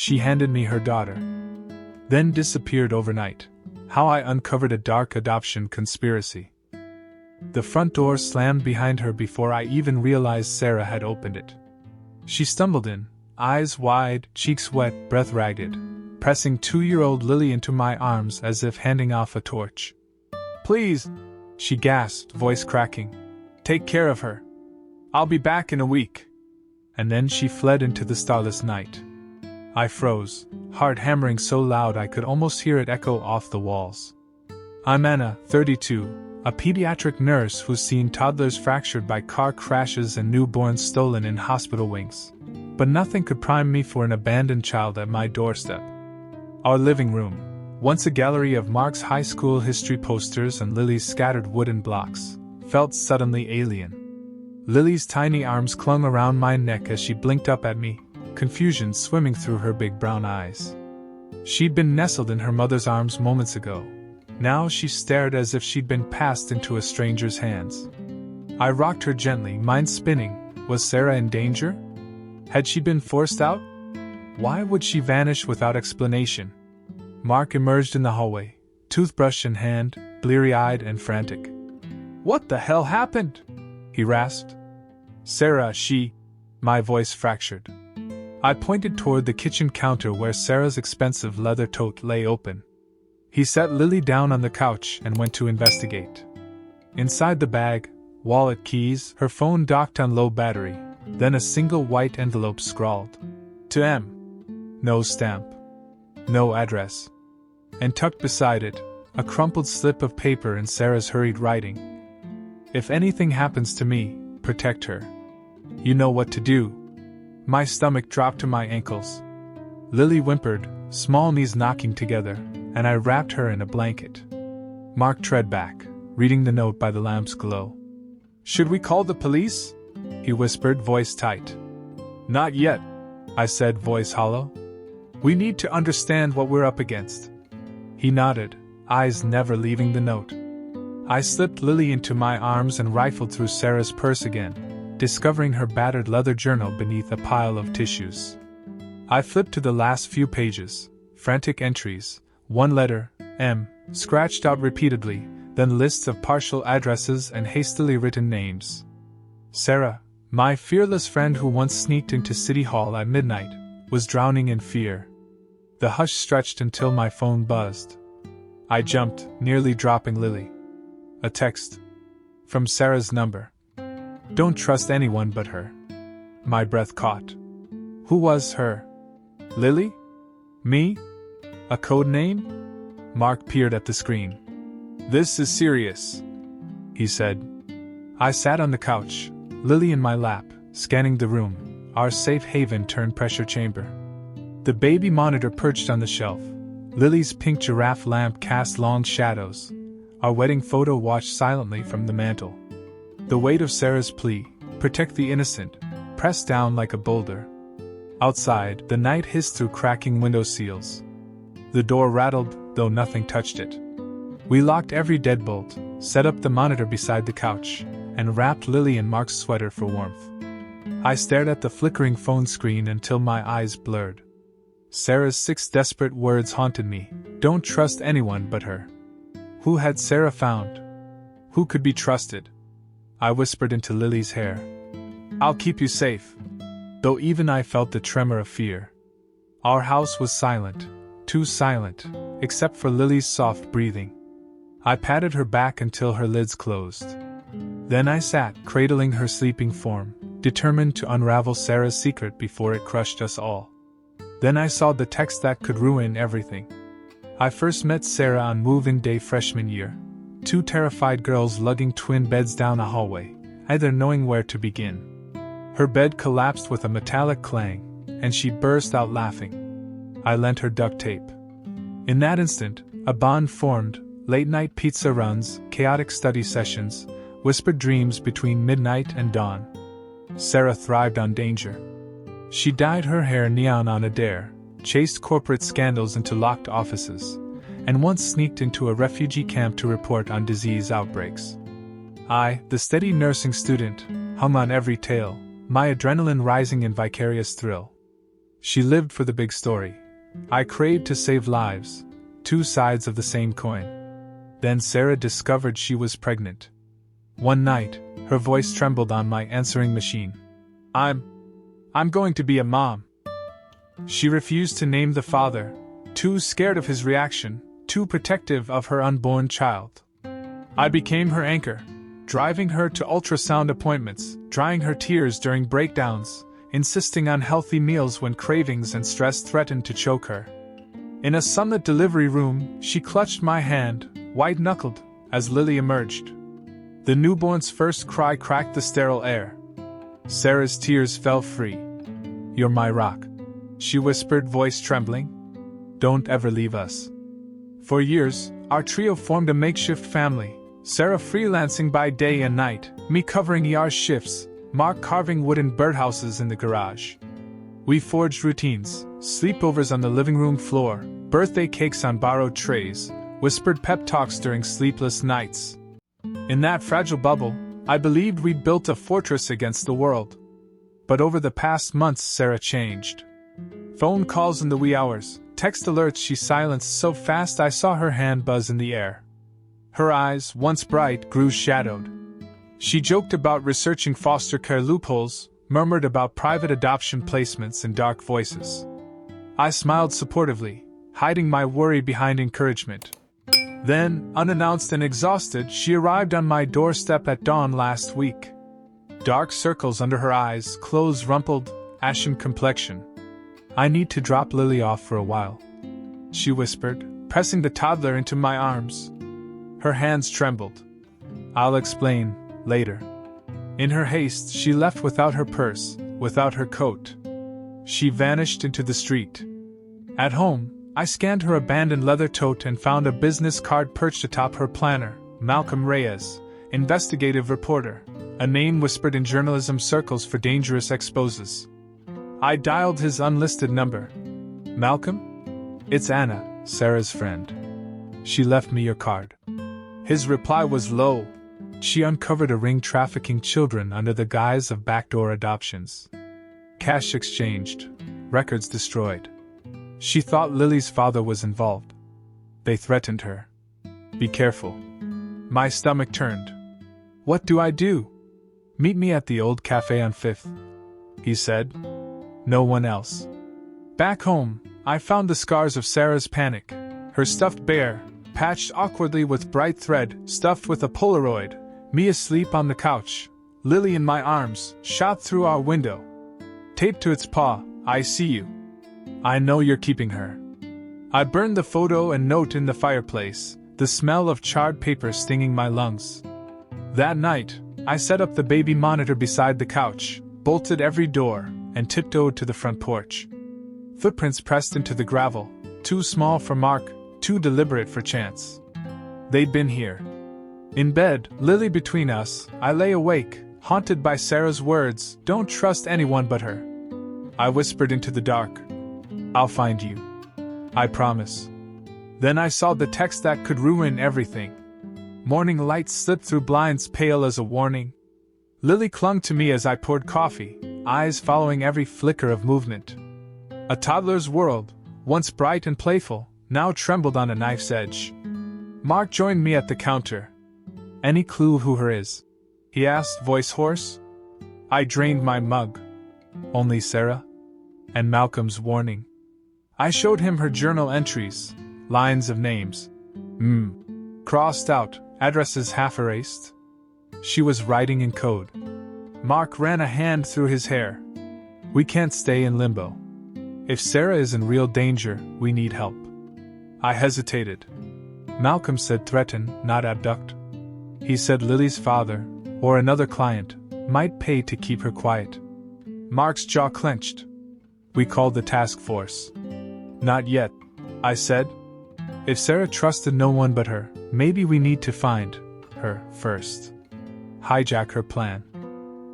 She handed me her daughter, then disappeared overnight. How I uncovered a dark adoption conspiracy. The front door slammed behind her before I even realized Sarah had opened it. She stumbled in, eyes wide, cheeks wet, breath ragged, pressing 2-year-old Lily into my arms as if handing off a torch. "Please," she gasped, voice cracking. "Take care of her. I'll be back in a week." And then she fled into the starless night. I froze, heart hammering so loud I could almost hear it echo off the walls. I'm Anna, 32, a pediatric nurse who's seen toddlers fractured by car crashes and newborns stolen in hospital wings. But nothing could prime me for an abandoned child at my doorstep. Our living room, once a gallery of Mark's high school history posters and Lily's scattered wooden blocks, felt suddenly alien. Lily's tiny arms clung around my neck as she blinked up at me, confusion swimming through her big brown eyes. She'd been nestled in her mother's arms moments ago. Now she stared as if she'd been passed into a stranger's hands. I rocked her gently, mind spinning. Was Sarah in danger? Had she been forced out? Why would she vanish without explanation? Mark emerged in the hallway, toothbrush in hand, bleary-eyed and frantic. "What the hell happened?" he rasped. "Sarah, she..." My voice fractured. I pointed toward the kitchen counter where Sarah's expensive leather tote lay open. He set Lily down on the couch and went to investigate. Inside the bag, wallet, keys, her phone docked on low battery, then a single white envelope scrawled, "To M." No stamp. No address. And tucked beside it, a crumpled slip of paper in Sarah's hurried writing. "If anything happens to me, protect her. You know what to do." My stomach dropped to my ankles. Lily whimpered, small knees knocking together, and I wrapped her in a blanket. Mark tread back, reading the note by the lamp's glow. "Should we call the police?" he whispered, voice tight. "Not yet," I said, voice hollow. "We need to understand what we're up against." He nodded, eyes never leaving the note. I slipped Lily into my arms and rifled through Sarah's purse again, discovering her battered leather journal beneath a pile of tissues. I flipped to the last few pages, frantic entries, one letter, M, scratched out repeatedly, then lists of partial addresses and hastily written names. Sarah, my fearless friend who once sneaked into City Hall at midnight, was drowning in fear. The hush stretched until my phone buzzed. I jumped, nearly dropping Lily. A text. From Sarah's number. "Don't trust anyone but her." My breath caught. Who was her? Lily? Me? A code name? Mark peered at the screen. "This is serious," he said. I sat on the couch, Lily in my lap, scanning the room, our safe haven turned pressure chamber. The baby monitor perched on the shelf. Lily's pink giraffe lamp cast long shadows. Our wedding photo watched silently from the mantel. The weight of Sarah's plea, "Protect the innocent," pressed down like a boulder. Outside, the night hissed through cracking window seals. The door rattled, though nothing touched it. We locked every deadbolt, set up the monitor beside the couch, and wrapped Lily in Mark's sweater for warmth. I stared at the flickering phone screen until my eyes blurred. Sarah's 6 desperate words haunted me. Don't trust anyone but her. Who had Sarah found? Who could be trusted? I whispered into Lily's hair. "I'll keep you safe." Though even I felt the tremor of fear. Our house was silent, too silent, except for Lily's soft breathing. I patted her back until her lids closed. Then I sat, cradling her sleeping form, determined to unravel Sarah's secret before it crushed us all. Then I saw the text that could ruin everything. I first met Sarah on move-in day freshman year. 2 terrified girls lugging twin beds down a hallway, either knowing where to begin. Her bed collapsed with a metallic clang, and she burst out laughing. I lent her duct tape. In that instant, a bond formed, late-night pizza runs, chaotic study sessions, whispered dreams between midnight and dawn. Sarah thrived on danger. She dyed her hair neon on a dare, chased corporate scandals into locked offices, and once sneaked into a refugee camp to report on disease outbreaks. I, the steady nursing student, hung on every tale, my adrenaline rising in vicarious thrill. She lived for the big story. I craved to save lives, two sides of the same coin. Then Sarah discovered she was pregnant. One night, her voice trembled on my answering machine. I'm going to be a mom. She refused to name the father, too scared of his reaction, too protective of her unborn child. I became her anchor, driving her to ultrasound appointments, drying her tears during breakdowns, insisting on healthy meals when cravings and stress threatened to choke her. In a sunlit delivery room, she clutched my hand, white-knuckled, as Lily emerged. The newborn's first cry cracked the sterile air. Sarah's tears fell free. "You're my rock," she whispered, voice trembling. "Don't ever leave us." For years, our trio formed a makeshift family, Sarah freelancing by day and night, me covering ER shifts, Mark carving wooden birdhouses in the garage. We forged routines, sleepovers on the living room floor, birthday cakes on borrowed trays, whispered pep talks during sleepless nights. In that fragile bubble, I believed we'd built a fortress against the world. But over the past months, Sarah changed. Phone calls in the wee hours, text alerts she silenced so fast I saw her hand buzz in the air. Her eyes, once bright, grew shadowed. She joked about researching foster care loopholes, murmured about private adoption placements in dark voices. I smiled supportively, hiding my worry behind encouragement. Then, unannounced and exhausted, she arrived on my doorstep at dawn last week. Dark circles under her eyes, clothes rumpled, ashen complexion. "I need to drop Lily off for a while," she whispered, pressing the toddler into my arms. Her hands trembled. "I'll explain, later." In her haste, she left without her purse, without her coat. She vanished into the street. At home, I scanned her abandoned leather tote and found a business card perched atop her planner. Malcolm Reyes, investigative reporter, a name whispered in journalism circles for dangerous exposes. I dialed his unlisted number. "Malcolm? It's Anna, Sarah's friend. She left me your card." His reply was low. She uncovered a ring trafficking children under the guise of backdoor adoptions. Cash exchanged, records destroyed. She thought Lily's father was involved. They threatened her. "Be careful." My stomach turned. "What do I do?" "Meet me at the old cafe on 5th, he said. No one else. Back home, I found the scars of Sarah's panic. Her stuffed bear, patched awkwardly with bright thread, stuffed with a Polaroid, me asleep on the couch, Lily in my arms, shot through our window. Taped to its paw, "I see you. I know you're keeping her." I burned the photo and note in the fireplace, the smell of charred paper stinging my lungs. That night, I set up the baby monitor beside the couch, bolted every door, and tiptoed to the front porch. Footprints pressed into the gravel, too small for Mark, too deliberate for chance. They'd been here. In bed, Lily between us, I lay awake, haunted by Sarah's words, "Don't trust anyone but her." I whispered into the dark, "I'll find you. I promise." Then I saw the text that could ruin everything. Morning light slipped through blinds pale as a warning. Lily clung to me as I poured coffee, eyes following every flicker of movement. A toddler's world, once bright and playful, now trembled on a knife's edge. Mark joined me at the counter. "Any clue who her is?" he asked, voice hoarse. I drained my mug. "Only Sarah? And Malcolm's warning." I showed him her journal entries, lines of names. Crossed out, addresses half erased. She was writing in code. Mark ran a hand through his hair. "We can't stay in limbo. If Sarah is in real danger, we need help." I hesitated. Malcolm said threaten, not abduct. He said Lily's father, or another client, might pay to keep her quiet. Mark's jaw clenched. "We called the task force." "Not yet," I said. "If Sarah trusted no one but her, maybe we need to find her first. Hijack her plan."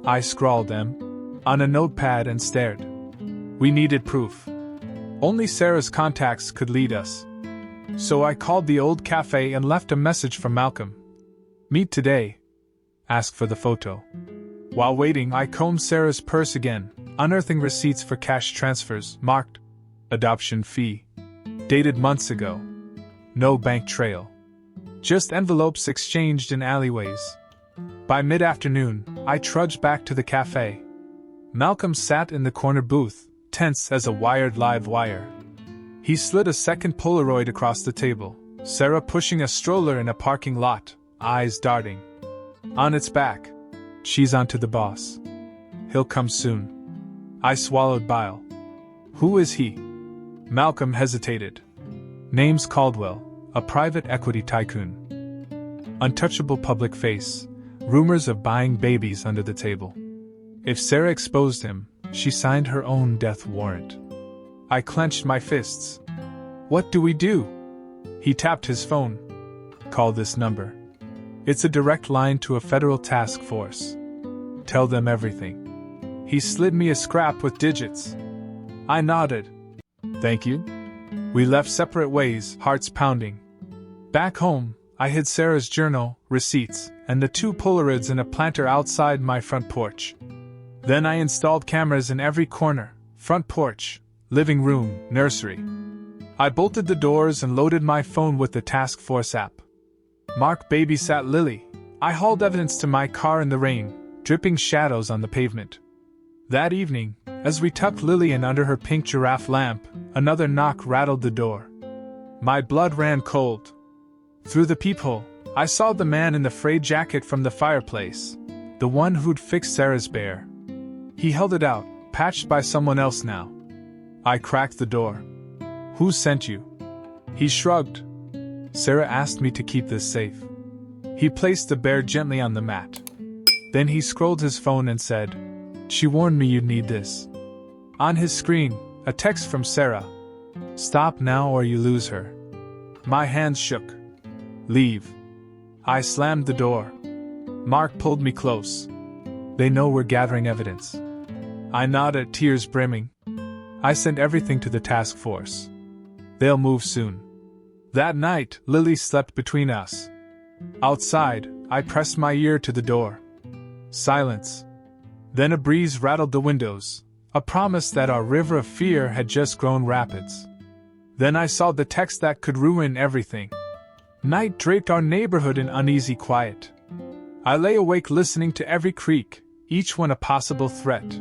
I scrawled M on a notepad and stared. We needed proof. Only Sarah's contacts could lead us. So I called the old cafe and left a message for Malcolm. "Meet today. Ask for the photo." While waiting, I combed Sarah's purse again, Unearthing receipts for cash transfers, marked adoption fee. Dated months ago. No bank trail. Just envelopes exchanged in alleyways. By mid-afternoon, I trudged back to the cafe. Malcolm sat in the corner booth, tense as a wired live wire. He slid a second Polaroid across the table, Sarah pushing a stroller in a parking lot, eyes darting. On its back. She's onto the boss. He'll come soon. I swallowed bile. Who is he? Malcolm hesitated. Name's Caldwell, a private equity tycoon. Untouchable public face, rumors of buying babies under the table. If Sarah exposed him, she signed her own death warrant. I clenched my fists. What do we do? He tapped his phone. Call this number. It's a direct line to a federal task force. Tell them everything. He slid me a scrap with digits. I nodded. Thank you. We left separate ways, hearts pounding. Back home, I hid Sarah's journal, receipts, and the 2 Polaroids in a planter outside my front porch. Then I installed cameras in every corner, front porch, living room, nursery. I bolted the doors and loaded my phone with the task force app. Mark babysat Lily. I hauled evidence to my car in the rain, dripping shadows on the pavement. That evening, as we tucked Lily in under her pink giraffe lamp, another knock rattled the door. My blood ran cold. Through the peephole, I saw the man in the frayed jacket from the fireplace, the one who'd fixed Sarah's bear. He held it out, patched by someone else now. I cracked the door. Who sent you? He shrugged. Sarah asked me to keep this safe. He placed the bear gently on the mat. Then he scrolled his phone and said, She warned me you'd need this. On his screen, a text from Sarah. Stop now or you lose her. My hands shook. Leave. I slammed the door. Mark pulled me close. They know we're gathering evidence. I nodded, tears brimming. I sent everything to the task force. They'll move soon. That night, Lily slept between us. Outside, I pressed my ear to the door. Silence. Then a breeze rattled the windows, a promise that our river of fear had just grown rapids. Then I saw the text that could ruin everything. Night draped our neighborhood in uneasy quiet. I lay awake listening to every creak, each one a possible threat.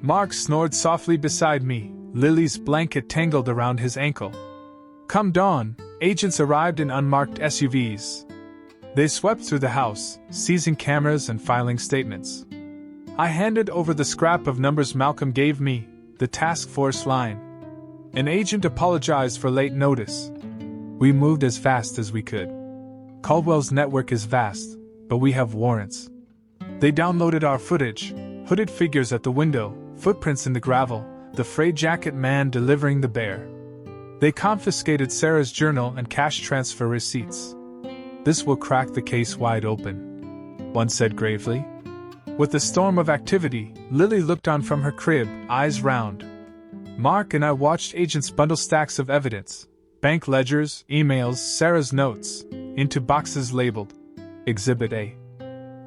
Mark snored softly beside me, Lily's blanket tangled around his ankle. Come dawn, agents arrived in unmarked SUVs. They swept through the house, seizing cameras and filing statements. I handed over the scrap of numbers Malcolm gave me, the task force line. An agent apologized for late notice. We moved as fast as we could. Caldwell's network is vast, but we have warrants. They downloaded our footage, hooded figures at the window, footprints in the gravel, the frayed jacket man delivering the bear. They confiscated Sarah's journal and cash transfer receipts. This will crack the case wide open, one said gravely. With the storm of activity, Lily looked on from her crib, eyes round. Mark and I watched agents bundle stacks of evidence, bank ledgers, emails, Sarah's notes, into boxes labeled Exhibit A.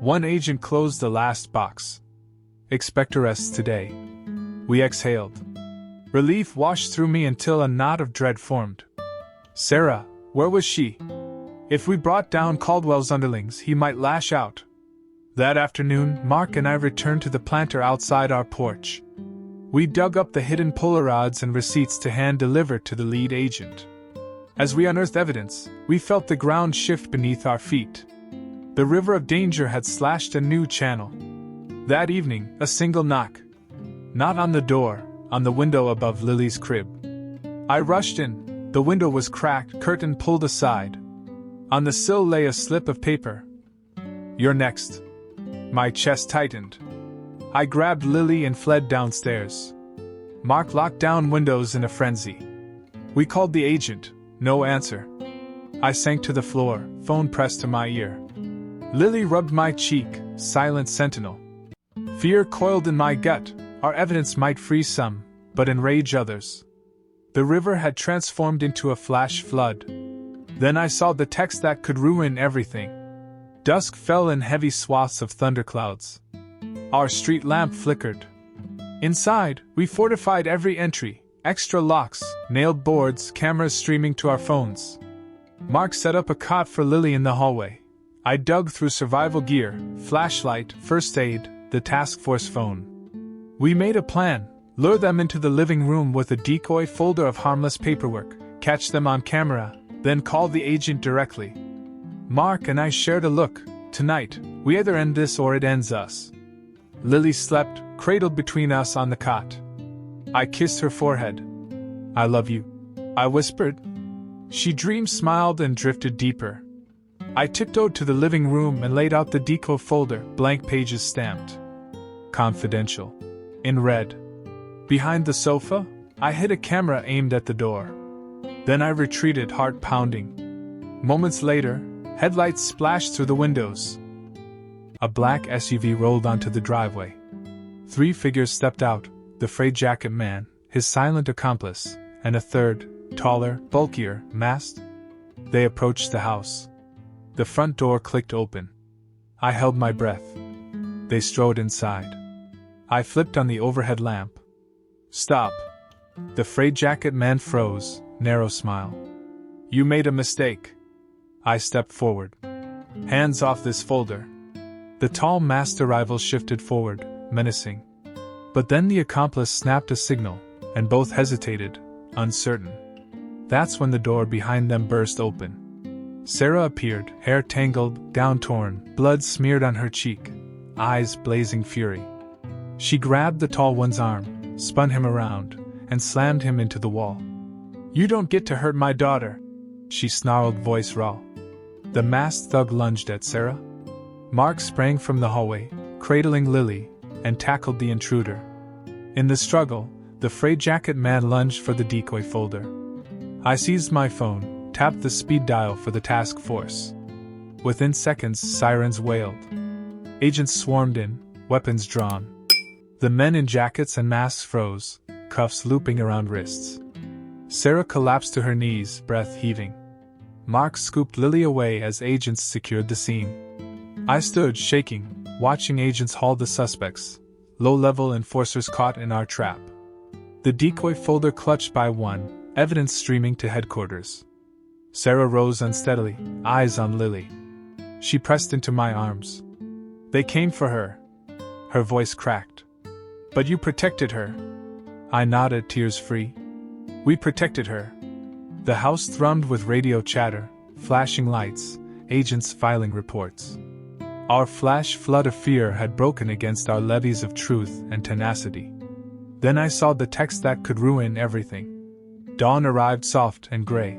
One agent closed the last box. Expect arrests today. We exhaled. Relief washed through me until a knot of dread formed. Sarah, where was she? If we brought down Caldwell's underlings, he might lash out. That afternoon, Mark and I returned to the planter outside our porch. We dug up the hidden Polaroids and receipts to hand-deliver to the lead agent. As we unearthed evidence, we felt the ground shift beneath our feet. The river of danger had slashed a new channel. That evening, a single knock. Not on the door, on the window above Lily's crib. I rushed in. The window was cracked, curtain pulled aside. On the sill lay a slip of paper. You're next. My chest tightened. I grabbed Lily and fled downstairs. Mark locked down windows in a frenzy. We called the agent, no answer. I sank to the floor, phone pressed to my ear. Lily rubbed my cheek, silent sentinel. Fear coiled in my gut. Our evidence might free some, but enrage others. The river had transformed into a flash flood. Then I saw the text that could ruin everything. Dusk fell in heavy swaths of thunderclouds. Our street lamp flickered. Inside, we fortified every entry, extra locks, nailed boards, cameras streaming to our phones. Mark set up a cot for Lily in the hallway. I dug through survival gear, flashlight, first aid, the task force phone. We made a plan: lure them into the living room with a decoy folder of harmless paperwork, catch them on camera, then call the agent directly. Mark and I shared a look. Tonight, we either end this or it ends us. Lily slept, cradled between us on the cot. I kissed her forehead. "I love you," I whispered. She dreamed, smiled, and drifted deeper. I tiptoed to the living room and laid out the deco folder, blank pages stamped. Confidential. In red. Behind the sofa, I hid a camera aimed at the door. Then I retreated, heart pounding. Moments later, headlights splashed through the windows. A black SUV rolled onto the driveway. 3 figures stepped out, the frayed jacket man, his silent accomplice, and a third, taller, bulkier, masked. They approached the house. The front door clicked open. I held my breath. They strode inside. I flipped on the overhead lamp. "Stop." The frayed jacket man froze, narrow smile. "You made a mistake." I stepped forward. "Hands off this folder." The tall masked arrival shifted forward, menacing. But then the accomplice snapped a signal, and both hesitated, uncertain. That's when the door behind them burst open. Sarah appeared, hair tangled, gown torn, blood smeared on her cheek, eyes blazing fury. She grabbed the tall one's arm, spun him around, and slammed him into the wall. "You don't get to hurt my daughter," she snarled, voice raw. The masked thug lunged at Sarah. Mark sprang from the hallway, cradling Lily, and tackled the intruder. In the struggle, the frayed jacket man lunged for the decoy folder. I seized my phone, tapped the speed dial for the task force. Within seconds, sirens wailed. Agents swarmed in, weapons drawn. The men in jackets and masks froze, cuffs looping around wrists. Sarah collapsed to her knees, breath heaving. Mark scooped Lily away as agents secured the scene. I stood, shaking, watching agents haul the suspects, low-level enforcers caught in our trap. The decoy folder clutched by one, evidence streaming to headquarters. Sarah rose unsteadily, eyes on Lily. She pressed into my arms. "They came for her." Her voice cracked. "But you protected her." I nodded, tears free. "We protected her." The house thrummed with radio chatter, flashing lights, agents filing reports. Our flash flood of fear had broken against our levees of truth and tenacity. Then I saw the text that could ruin everything. Dawn arrived, soft and gray.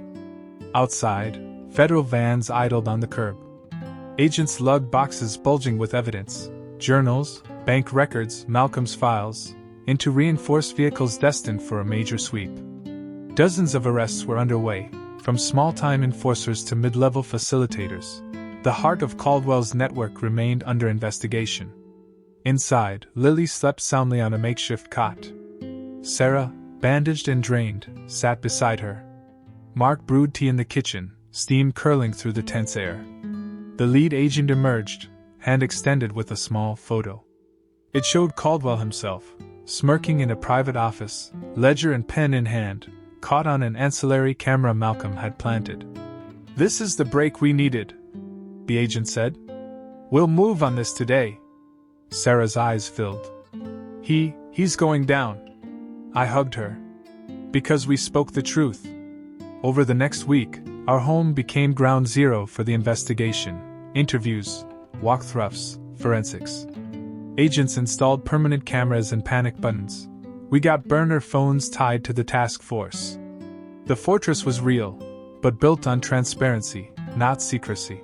Outside, federal vans idled on the curb. Agents lugged boxes bulging with evidence, journals, bank records, Malcolm's files, into reinforced vehicles destined for a major sweep. Dozens of arrests were underway, from small-time enforcers to mid-level facilitators. The heart of Caldwell's network remained under investigation. Inside, Lily slept soundly on a makeshift cot. Sarah, bandaged and drained, sat beside her. Mark brewed tea in the kitchen, steam curling through the tense air. The lead agent emerged, hand extended with a small photo. It showed Caldwell himself, smirking in a private office, ledger and pen in hand, caught on an ancillary camera Malcolm had planted. "This is the break we needed," the agent said. "We'll move on this today." Sarah's eyes filled. He's going down." I hugged her. "Because we spoke the truth." Over the next week, our home became ground zero for the investigation. Interviews, walkthroughs, forensics. Agents installed permanent cameras and panic buttons. We got burner phones tied to the task force. The fortress was real, but built on transparency, not secrecy.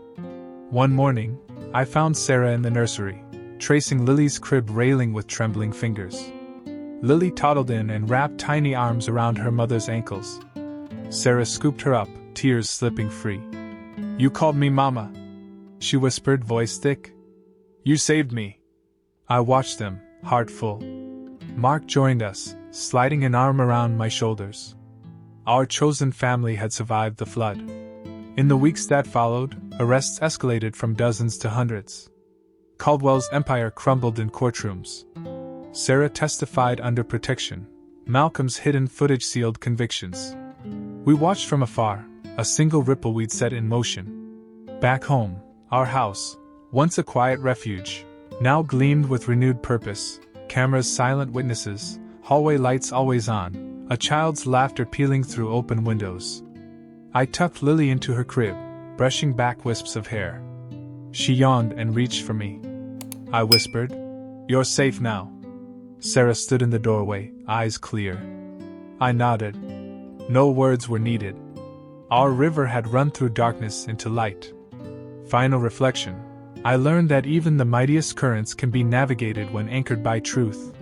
One morning, I found Sarah in the nursery, tracing Lily's crib railing with trembling fingers. Lily toddled in and wrapped tiny arms around her mother's ankles. Sarah scooped her up, tears slipping free. "You called me Mama," she whispered, voice thick. "You saved me." I watched them, heart full. Mark joined us, sliding an arm around my shoulders. Our chosen family had survived the flood. In the weeks that followed, arrests escalated from dozens to hundreds. Caldwell's empire crumbled in courtrooms. Sarah testified under protection. Malcolm's hidden footage sealed convictions. We watched from afar, a single ripple we'd set in motion. Back home, our house, once a quiet refuge, now gleamed with renewed purpose, cameras silent witnesses, hallway lights always on, a child's laughter pealing through open windows. I tucked Lily into her crib, brushing back wisps of hair. She yawned and reached for me. I whispered, "You're safe now." Sarah stood in the doorway, eyes clear. I nodded. No words were needed. Our river had run through darkness into light. Final reflection. I learned that even the mightiest currents can be navigated when anchored by truth,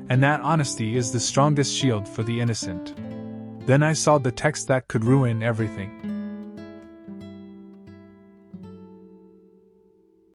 and that honesty is the strongest shield for the innocent. Then I saw the text that could ruin everything.